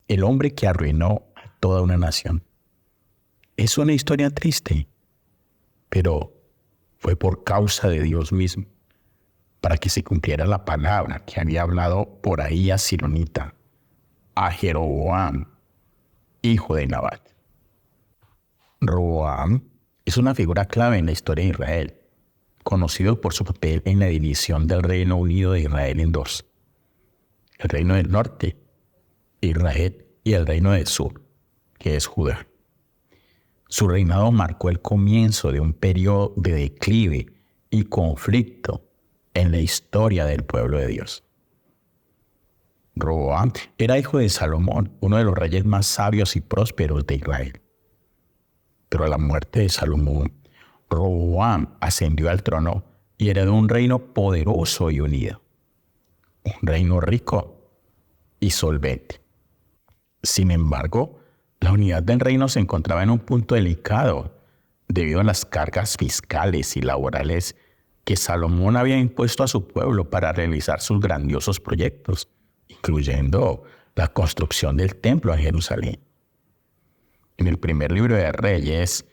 el hombre que arruinó a toda una nación. Es una historia triste, pero fue por causa de Dios mismo, para que se cumpliera la palabra que había hablado por ahí a Sironita, a Jeroboam, hijo de Nabat. Roboam es una figura clave en la historia de Israel, conocido por su papel en la división del Reino Unido de Israel en dos: el Reino del Norte, Israel, y el Reino del Sur, que es Judá. Su reinado marcó el comienzo de un periodo de declive y conflicto en la historia del pueblo de Dios. Roboam era hijo de Salomón, uno de los reyes más sabios y prósperos de Israel. Pero a la muerte de Salomón, Roboam ascendió al trono y heredó un reino poderoso y unido, un reino rico y solvente. Sin embargo, la unidad del reino se encontraba en un punto delicado debido a las cargas fiscales y laborales que Salomón había impuesto a su pueblo para realizar sus grandiosos proyectos, incluyendo la construcción del templo en Jerusalén. En el primer libro de Reyes,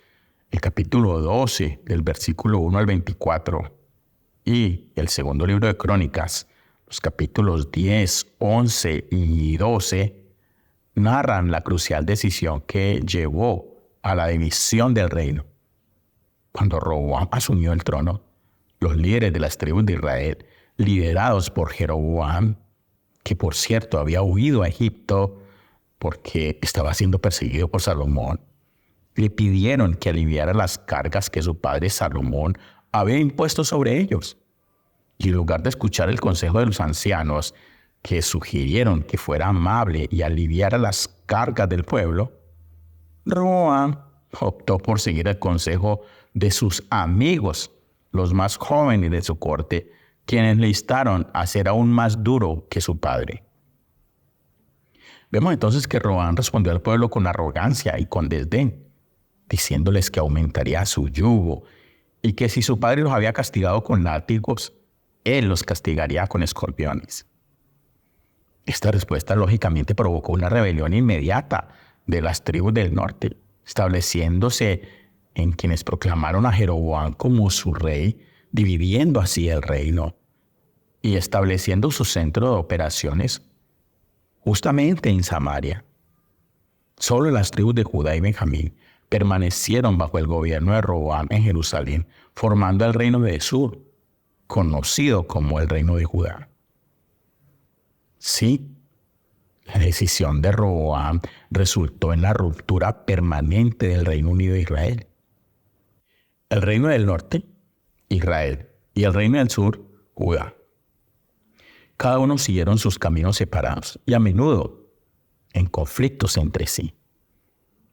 el capítulo 12, del versículo 1 al 24, y el segundo libro de Crónicas, los capítulos 10, 11 y 12, narran la crucial decisión que llevó a la división del reino. Cuando Roboam asumió el trono, los líderes de las tribus de Israel, liderados por Jeroboam, que por cierto había huido a Egipto porque estaba siendo perseguido por Salomón, le pidieron que aliviara las cargas que su padre Salomón había impuesto sobre ellos. Y en lugar de escuchar el consejo de los ancianos, que sugirieron que fuera amable y aliviara las cargas del pueblo, Roboam optó por seguir el consejo de sus amigos, los más jóvenes de su corte, quienes le instaron a ser aún más duro que su padre. Vemos entonces que Roboam respondió al pueblo con arrogancia y con desdén, diciéndoles que aumentaría su yugo y que si su padre los había castigado con látigos, él los castigaría con escorpiones. Esta respuesta lógicamente provocó una rebelión inmediata de las tribus del norte, estableciéndose en quienes proclamaron a Jeroboam como su rey, dividiendo así el reino y estableciendo su centro de operaciones justamente en Samaria. Solo las tribus de Judá y Benjamín permanecieron bajo el gobierno de Roboam en Jerusalén, formando el reino de Sur, conocido como el reino de Judá. Sí, la decisión de Roboam resultó en la ruptura permanente del Reino Unido de Israel. El reino del norte, Israel, y el reino del sur, Judá. Cada uno siguieron sus caminos separados y a menudo en conflictos entre sí.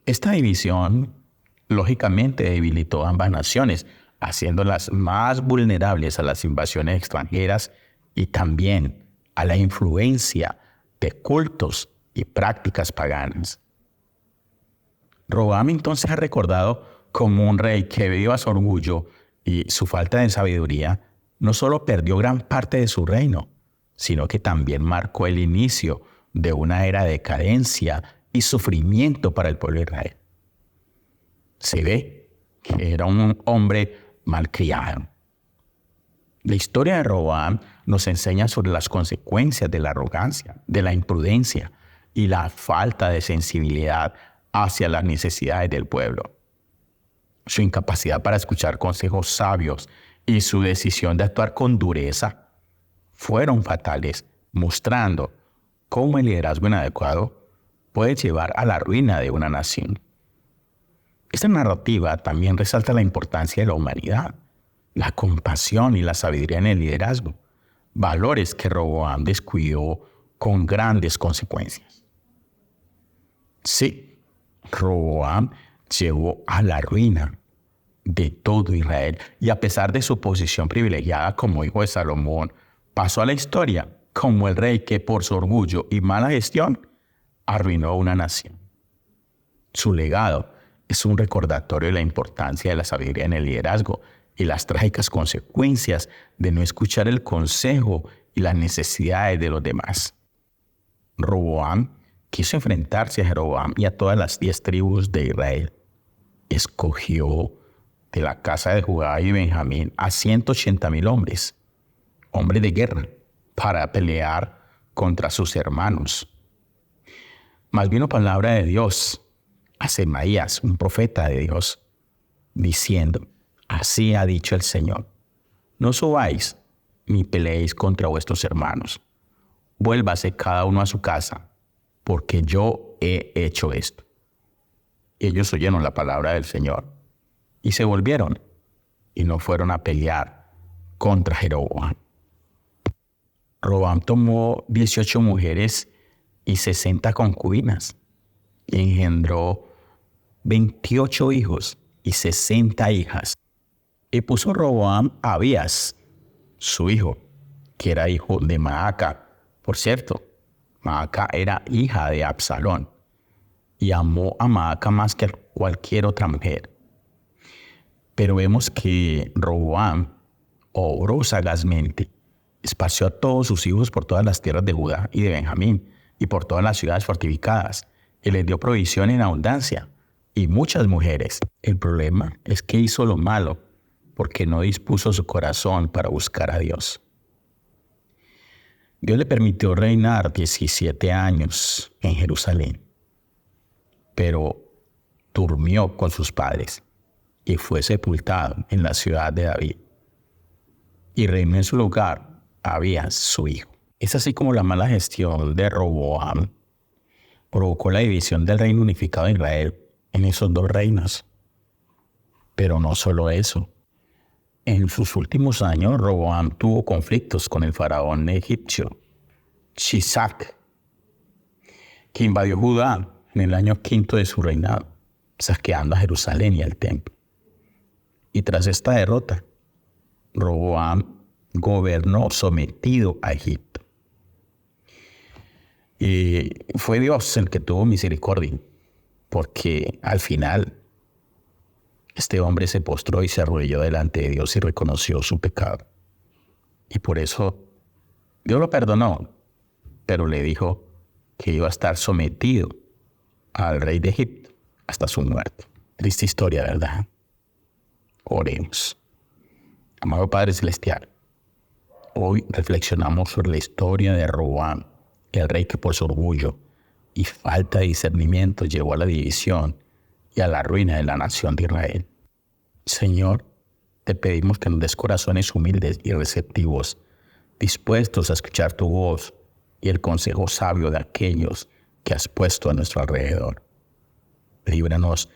Esta división lógicamente debilitó a ambas naciones, haciéndolas más vulnerables a las invasiones extranjeras y también a la influencia de cultos y prácticas paganas. Roboam entonces es recordado como un rey que, debido a su orgullo y su falta de sabiduría, no solo perdió gran parte de su reino, sino que también marcó el inicio de una era de decadencia y sufrimiento para el pueblo de Israel. Se ve que era un hombre malcriado. La historia de Roboam nos enseña sobre las consecuencias de la arrogancia, de la imprudencia y la falta de sensibilidad hacia las necesidades del pueblo. Su incapacidad para escuchar consejos sabios y su decisión de actuar con dureza fueron fatales, mostrando cómo el liderazgo inadecuado puede llevar a la ruina de una nación. Esta narrativa también resalta la importancia de la humanidad, la compasión y la sabiduría en el liderazgo, valores que Roboam descuidó con grandes consecuencias. Sí, Roboam llevó a la ruina de todo Israel y a pesar de su posición privilegiada como hijo de Salomón, pasó a la historia como el rey que por su orgullo y mala gestión arruinó una nación. Su legado es un recordatorio de la importancia de la sabiduría en el liderazgo y las trágicas consecuencias de no escuchar el consejo y las necesidades de los demás. Roboam quiso enfrentarse a Jeroboam y a todas las 10 tribus de Israel. Escogió de la casa de Judá y Benjamín a 180,000 hombres de guerra, para pelear contra sus hermanos. Mas vino palabra de Dios a Semaías, un profeta de Dios, diciendo: así ha dicho el Señor, no subáis ni peleéis contra vuestros hermanos. Vuélvase cada uno a su casa, porque yo he hecho esto. Y ellos oyeron la palabra del Señor y se volvieron y no fueron a pelear contra Jeroboam. Roboam tomó 18 mujeres y 60 concubinas y engendró 28 hijos y 60 hijas. Y puso Roboam a Abías, su hijo, que era hijo de Maaca. Por cierto, Maaca era hija de Absalón y amó a Maaca más que a cualquier otra mujer. Pero vemos que Roboam obró sagazmente. Esparció a todos sus hijos por todas las tierras de Judá y de Benjamín y por todas las ciudades fortificadas. Y les dio provisión en abundancia y muchas mujeres. El problema es que hizo lo malo porque no dispuso su corazón para buscar a Dios. Dios le permitió reinar 17 años en Jerusalén, pero durmió con sus padres y fue sepultado en la ciudad de David. Y reinó en su lugar Abías, su hijo. Es así como la mala gestión de Roboam provocó la división del reino unificado de Israel en esos 2 reinos. Pero no solo eso. En sus últimos años, Roboam tuvo conflictos con el faraón egipcio Shisac, que invadió Judá en el año 5 de su reinado, saqueando a Jerusalén y al templo. Y tras esta derrota, Roboam gobernó sometido a Egipto. Y fue Dios el que tuvo misericordia, porque al final este hombre se postró y se arrodilló delante de Dios y reconoció su pecado. Y por eso Dios lo perdonó, pero le dijo que iba a estar sometido al rey de Egipto hasta su muerte. Triste historia, ¿verdad? Oremos. Amado Padre Celestial, hoy reflexionamos sobre la historia de Roboam, el rey que por su orgullo y falta de discernimiento llevó a la división y a la ruina de la nación de Israel. Señor, te pedimos que nos des corazones humildes y receptivos, dispuestos a escuchar tu voz y el consejo sabio de aquellos que has puesto a nuestro alrededor. Líbranos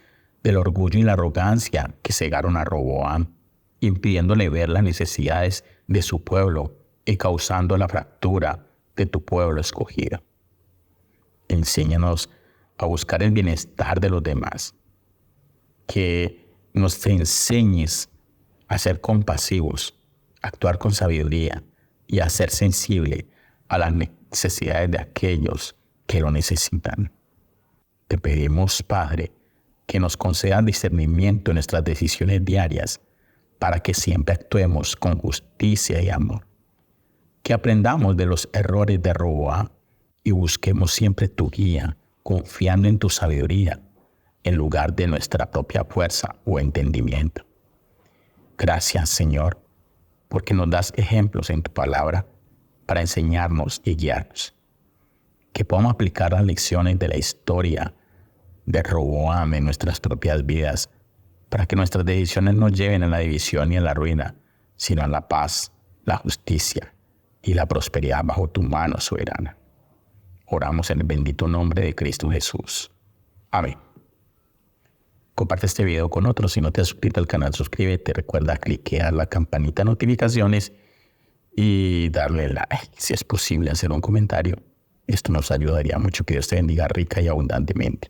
del orgullo y la arrogancia que cegaron a Roboam, impidiéndole ver las necesidades de su pueblo y causando la fractura de tu pueblo escogido. Enséñanos a buscar el bienestar de los demás, que nos enseñes a ser compasivos, a actuar con sabiduría y a ser sensible a las necesidades de aquellos que lo necesitan. Te pedimos, Padre, que nos concedas discernimiento en nuestras decisiones diarias para que siempre actuemos con justicia y amor. Que aprendamos de los errores de Roboam y busquemos siempre tu guía, confiando en tu sabiduría, en lugar de nuestra propia fuerza o entendimiento. Gracias, Señor, porque nos das ejemplos en tu palabra para enseñarnos y guiarnos. Que podamos aplicar las lecciones de la historia de Roboam en nuestras propias vidas, para que nuestras decisiones no lleven a la división y a la ruina, sino a la paz, la justicia y la prosperidad bajo tu mano soberana. Oramos en el bendito nombre de Cristo Jesús. Amén. Comparte este video con otros. Si no te has suscrito al canal, suscríbete. Recuerda cliquear la campanita de notificaciones y darle like. Si es posible, hacer un comentario. Esto nos ayudaría mucho. Que Dios te bendiga rica y abundantemente.